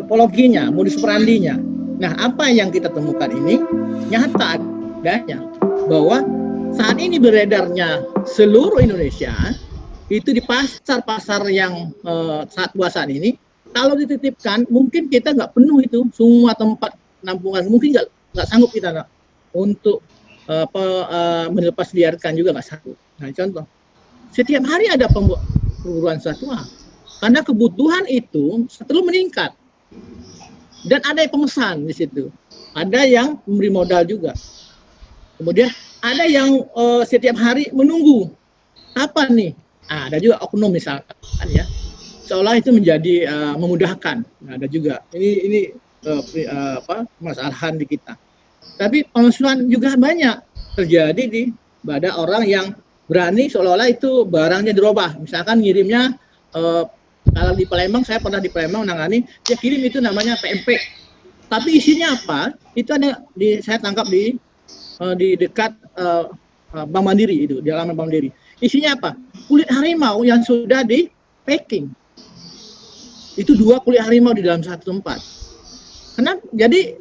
topologinya, modus operandinya. Nah, apa yang kita temukan ini nyata adanya bahwa saat ini beredarnya seluruh Indonesia itu di pasar-pasar yang saat puasa ini, kalau dititipkan mungkin kita nggak penuh itu semua tempat penampungan, mungkin nggak sanggup kita untuk melepas liarkan juga nggak sanggup. Nah, contoh setiap hari ada perburuan satwa karena kebutuhan itu selalu meningkat dan ada yang pemesan di situ, ada yang memberi modal juga, kemudian ada yang setiap hari menunggu apa nih. Nah, ada juga oknum misalkan ya, seolah itu menjadi memudahkan. Nah, ada juga ini permasalahan di kita. Tapi pemalsuan juga banyak terjadi pada orang yang berani seolah-olah itu barangnya dirubah. Misalkan ngirimnya kalau di Palembang, saya pernah di Palembang menangani, dia kirim itu namanya PMP. Tapi isinya apa? Itu ada saya tangkap di dekat Bank Mandiri itu, di halaman Bank Mandiri. Isinya apa? Kulit harimau yang sudah di packing. Itu 2 kulit harimau di dalam satu tempat. Kenapa? Jadi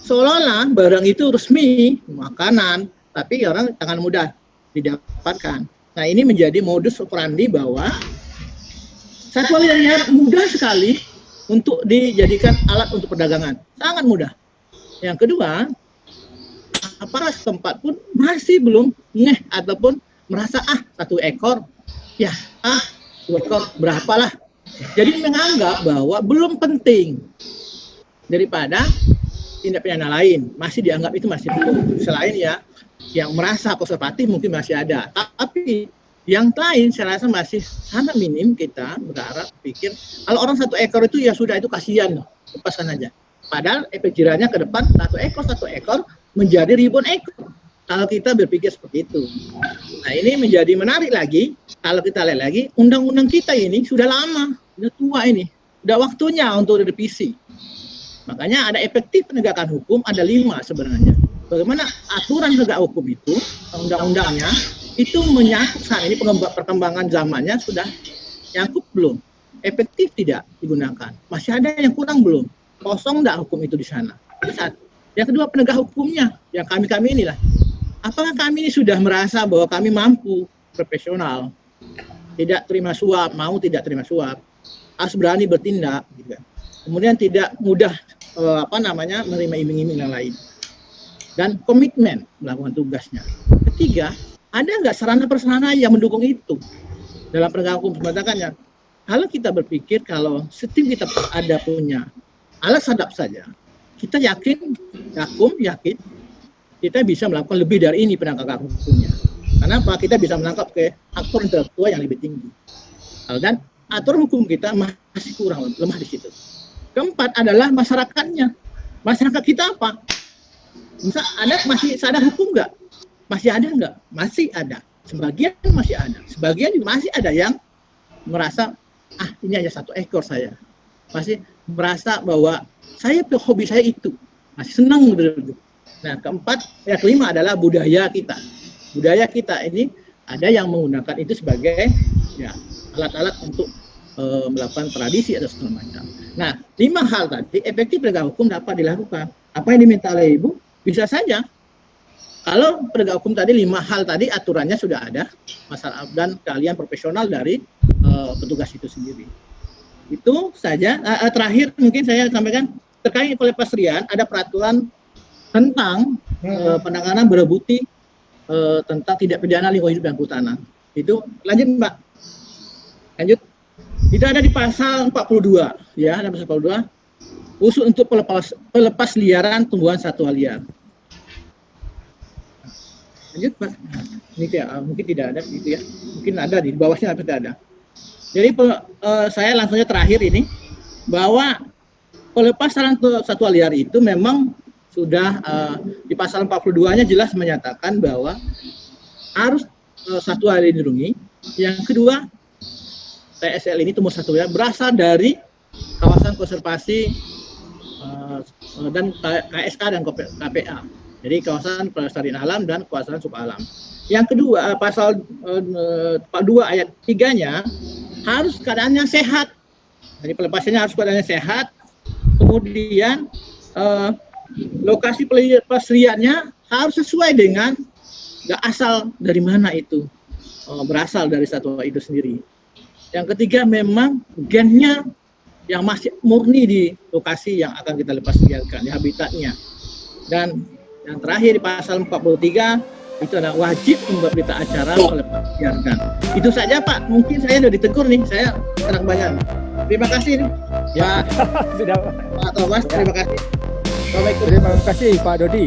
seolah-olah barang itu resmi, makanan, tapi orang sangat mudah didapatkan. Nah, ini menjadi modus operandi bahwa satwa liar mudah sekali untuk dijadikan alat untuk perdagangan. Sangat mudah. Yang kedua, aparat setempat pun masih belum ngeh ataupun merasa 1 ekor, ya 2 ekor berapalah. Jadi menganggap bahwa belum penting daripada tindak pidana lain, masih dianggap itu masih belum. Selain ya yang merasa konservatif mungkin masih ada, tapi yang lain saya rasa masih sangat minim. Kita berharap pikir kalau orang 1 ekor itu ya sudah, itu kasihan, lepaskan aja. Padahal efek jerahnya ke depan 1 ekor menjadi ribuan ekor kalau kita berpikir seperti itu. Nah, ini menjadi menarik lagi kalau kita lihat lagi undang-undang kita ini sudah lama, sudah tua ini, sudah waktunya untuk direvisi. Makanya ada efektif penegakan hukum, ada 5 sebenarnya. Bagaimana aturan penegak hukum itu, undang-undangnya itu menyangkut saat ini perkembangan zamannya sudah nyangkut belum? Efektif tidak digunakan? Masih ada yang kurang belum? Kosong enggak hukum itu di sana? Itu satu. Yang kedua, penegak hukumnya, yang kami inilah. Apakah kami ini sudah merasa bahwa kami mampu, profesional, tidak terima suap, mau tidak terima suap, harus berani bertindak, gitu. Kemudian tidak mudah menerima iming-iming yang lain, dan komitmen melakukan tugasnya. Ketiga, ada nggak sarana-prasarana yang mendukung itu dalam penegakan hukum sematakannya? Kalau kita berpikir kalau setiap kita ada punya alat sadap saja, kita yakin kita bisa melakukan lebih dari ini penegakan hukumnya. Kenapa? Kita bisa menangkap ke aktor intelektual yang lebih tinggi. Dan aturan hukum kita masih kurang, lemah di situ. Keempat adalah masyarakatnya. Masyarakat kita apa? Misal masih sadar hukum nggak? Masih ada nggak? Masih ada. Sebagian masih ada. Sebagian masih ada yang merasa, ini aja 1 ekor saya. Masih merasa bahwa hobi saya itu. Masih senang begitu. Nah, kelima adalah budaya kita. Budaya kita ini ada yang menggunakan itu sebagai alat-alat untuk melakukan tradisi atau segala macam. Nah, 5 hal tadi efektif penegak hukum dapat dilakukan. Apa yang diminta oleh Ibu bisa saja. Kalau penegak hukum tadi 5 hal tadi aturannya sudah ada, masalah dan keahlian profesional dari petugas itu sendiri. Itu saja. Terakhir mungkin saya sampaikan terkait pelepas liar, ada peraturan tentang penanganan berebuti tentang tindak pidana lingkungan hidup dan kehutanan. Itu lanjut Mbak. Lanjut. Itu ada di pasal 42 ya, ada pasal 42 khusus untuk pelepas liaran tumbuhan satwa liar. Lanjut Pak. Ini mungkin tidak ada gitu ya. Mungkin ada di bawahnya tapi tidak ada. Jadi saya langsungnya terakhir ini bahwa pelepasan satwa liar itu memang sudah di pasal 42-nya jelas menyatakan bahwa harus satwa dilindungi. Yang kedua, TSL ini tumbuh satwa liar berasal dari kawasan konservasi dan KSK dan KPA. Jadi kawasan pelestarian alam dan kawasan subalam. Yang kedua, pasal 2 ayat 3-nya harus keadaannya sehat. Jadi pelepasannya harus keadaannya sehat. kemudian lokasi pelestariannya harus sesuai dengan nggak asal dari mana itu berasal dari satwa itu sendiri. Yang ketiga memang gennya yang masih murni di lokasi yang akan kita lepas liarkan, di habitatnya. Dan yang terakhir di pasal 43 itu adalah wajib membuat berita acara melepas liarkan. Itu saja Pak, mungkin saya sudah ditegur nih, saya kurang banyak. Terima kasih nih, ya. Pak, Sudah. Pak Thomas, terima kasih. Assalamualaikum. Terima kasih Pak Dodi.